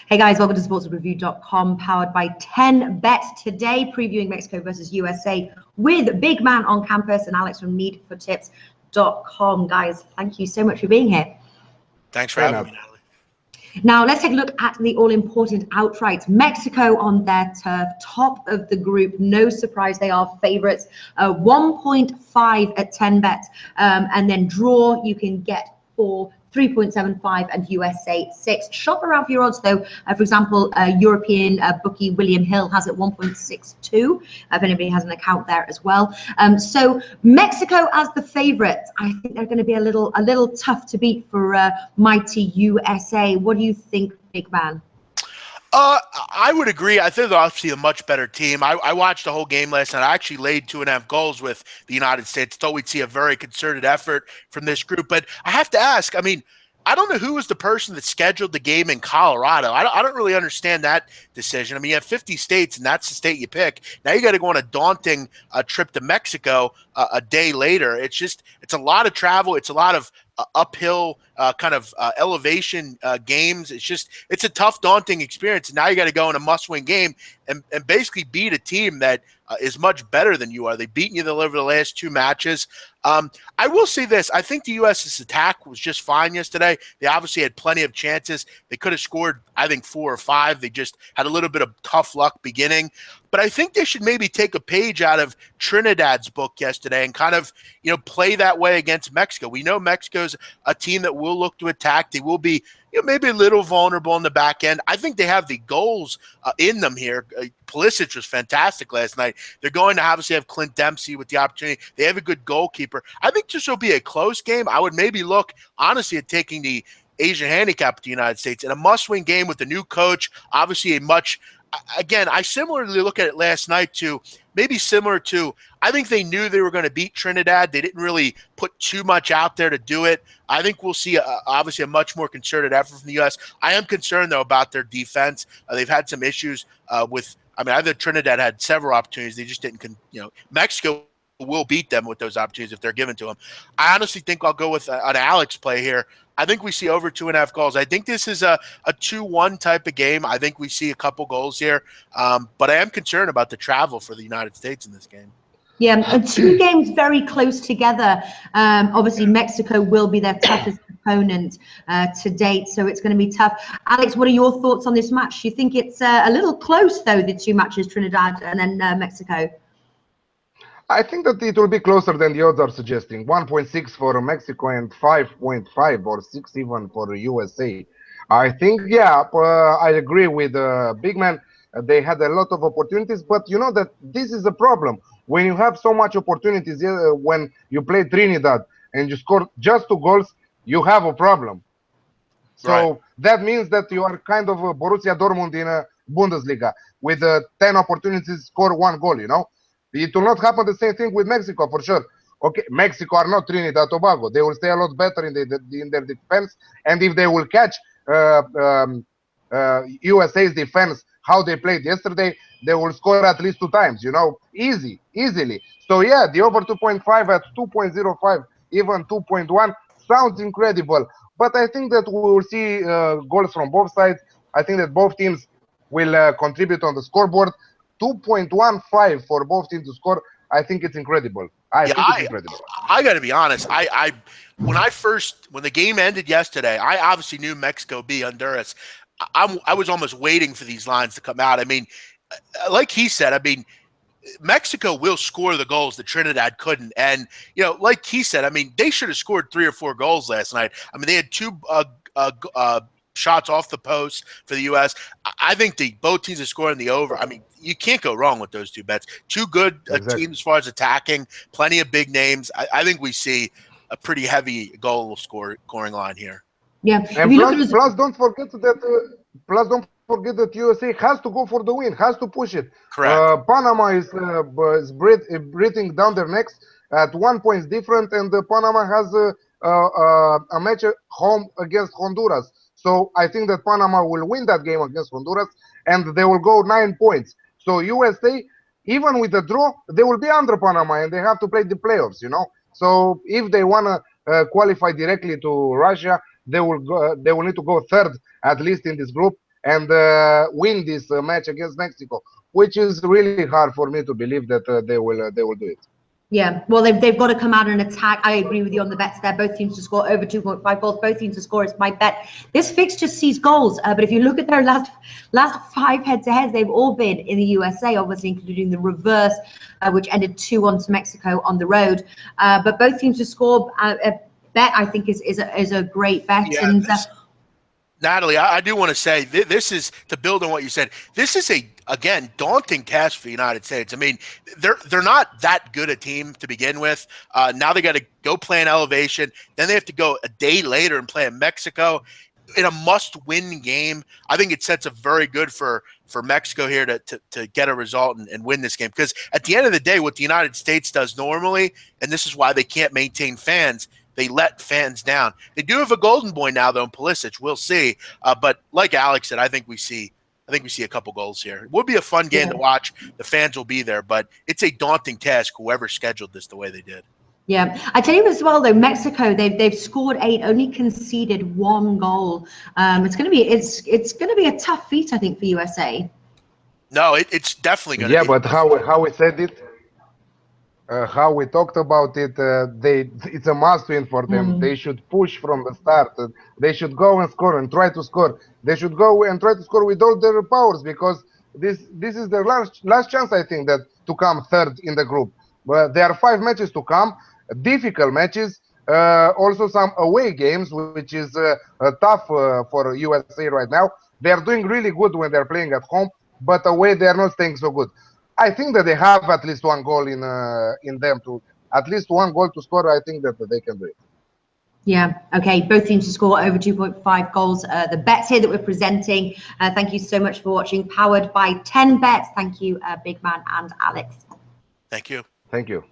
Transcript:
Hey guys, welcome to sportsreview.com, powered by 10Bet. Today, previewing Mexico versus USA with Big Man on campus and Alex from needfortips.com. Guys, thank you so much for being here. Thanks for having me, Natalie. Now, let's take a look at the all-important outrights. Mexico on their turf, top of the group. No surprise, they are favorites. 1.5 at 10Bet. And then draw, you can get for 3.75 and USA 6. Shop around for your odds though. For example, European bookie William Hill has it 1.62 if anybody has an account there as well. So Mexico as the favorite, I think they're going to be a little tough to beat for mighty USA. What do you think, Big Man? I would agree. I think they're obviously a much better team. I watched the whole game last night. I actually laid 2.5 goals with the United States. Thought we'd see a very concerted effort from this group. But I have to ask, I mean, I don't know who was the person that scheduled the game in Colorado. I don't really understand that decision. I mean, you have 50 states, and that's the state you pick. Now you got to go on a daunting trip to Mexico a day later. It's a lot of travel. It's a lot of uphill elevation games. It's a tough, daunting experience. And now you got to go in a must-win game and basically beat a team that is much better than you are. They've beaten you over the last 2 matches. I will say this. I think the U.S.'s attack was just fine yesterday. They obviously had plenty of chances. They could have scored, I think, 4 or 5. They just had a little bit of tough luck beginning. But I think they should maybe take a page out of Trinidad's book yesterday and kind of, play that way against Mexico. We know Mexico's a team that will look to attack. They will be, maybe a little vulnerable in the back end. I think they have the goals in them here. Pulisic was fantastic last night. They're going to obviously have Clint Dempsey with the opportunity. They have a good goalkeeper. I think this will be a close game. I would maybe look, honestly, at taking the Asian handicap with the United States in a must-win game with the new coach. Obviously, again, I similarly look at it last night to maybe similar to, I think they knew they were going to beat Trinidad. They didn't really put too much out there to do it. I think we'll see obviously a much more concerted effort from the U.S. I am concerned, though, about their defense. They've had some issues I think Trinidad had several opportunities. They just didn't, Mexico will beat them with those opportunities if they're given to them. I honestly think I'll go with an Alex play here. I think we see over 2.5 goals. I think this is a 2-1 type of game. I think we see a couple goals here. But I am concerned about the travel for the United States in this game. Yeah, 2 games very close together. Obviously, Mexico will be their toughest opponent to date, so it's going to be tough. Alex, what are your thoughts on this match? Do you think it's a little close, though, the 2 matches, Trinidad and then Mexico? I think that it will be closer than the odds are suggesting. 1.6 for Mexico and 5.5 or 6 even for USA. I think, I agree with Big Man. They had a lot of opportunities, but you know that this is a problem. When you have so much opportunities, when you play Trinidad and you score just 2 goals, you have a problem. So that means that you are kind of a Borussia Dortmund in a Bundesliga with 10 opportunities, score 1 goal, It will not happen the same thing with Mexico, for sure. Okay, Mexico are not Trinidad and Tobago. They will stay a lot better in their defense. And if they will catch USA's defense, how they played yesterday, they will score at least 2 times, easily. So, the over 2.5 at 2.05, even 2.1 sounds incredible. But I think that we will see goals from both sides. I think that both teams will contribute on the scoreboard. 2.15 for both teams to score. I think it's incredible. I think it's incredible. I got to be honest. When the game ended yesterday, I obviously knew Mexico beat Honduras. I was almost waiting for these lines to come out. I mean, like he said, Mexico will score the goals that Trinidad couldn't. And, like he said, they should have scored 3 or 4 goals last night. They had 2 shots off the post for the U.S. I think both teams are scoring the over. You can't go wrong with those 2 bets. 2 good teams as far as attacking, plenty of big names. I think we see a pretty heavy goal scoring line here. Yeah, and plus don't forget that USA has to go for the win, has to push it. Correct. Panama is breathing down their necks at 1 point different, and Panama has a match at home against Honduras. So I think that Panama will win that game against Honduras, and they will go 9 points. So USA, even with the draw, they will be under Panama, and they have to play the playoffs. So if they want to qualify directly to Russia, they will need to go 3rd at least in this group, and win this match against Mexico, which is really hard for me to believe that they will do it. Yeah, well, they've got to come out and attack. I agree with you on the bets there. Both teams to score over 2.5 goals. Both teams to score is my bet. This fixture sees goals, but if you look at their last 5 head-to-heads, they've all been in the USA, obviously including the reverse, which ended 2-1 to Mexico on the road. But both teams to score, a bet I think is a great bet. Yeah, And Natalie, I do want to say this is, to build on what you said, this is again, daunting task for the United States. I mean, they're not that good a team to begin with. Now they got to go play an elevation. Then they have to go a day later and play in Mexico in a must-win game. I think it sets up very good for Mexico here to get a result and win this game. Because at the end of the day, what the United States does normally, and this is why they can't maintain fans, they let fans down. They do have a golden boy now, though, in Pulisic. We'll see. But like Alex said, I think we see a couple goals here. It would be a fun game to watch. The fans will be there, but it's a daunting task, whoever scheduled this the way they did. Yeah, I tell you as well though, Mexico, they've scored 8, only conceded 1 goal. It's gonna be a tough feat, I think, for USA. No, it's definitely gonna be. Yeah, but how we said it, how we talked about it, it's a must win for them. They should push from the start. They should go and score and try to score. They should go and try to score with all their powers, because this is their last chance, I think, that to come third in the group. But there are 5 matches to come, difficult matches, also some away games, which is tough for USA right now. They are doing really good when they're playing at home, but away they are not staying so good. I think that they have at least 1 goal in them, to at least 1 goal to score. I think that they can do it. Yeah, okay, both teams to score over 2.5 goals. The bets here that we're presenting, thank you so much for watching, powered by 10 bets. Thank you, Big Man and Alex. Thank you. Thank you.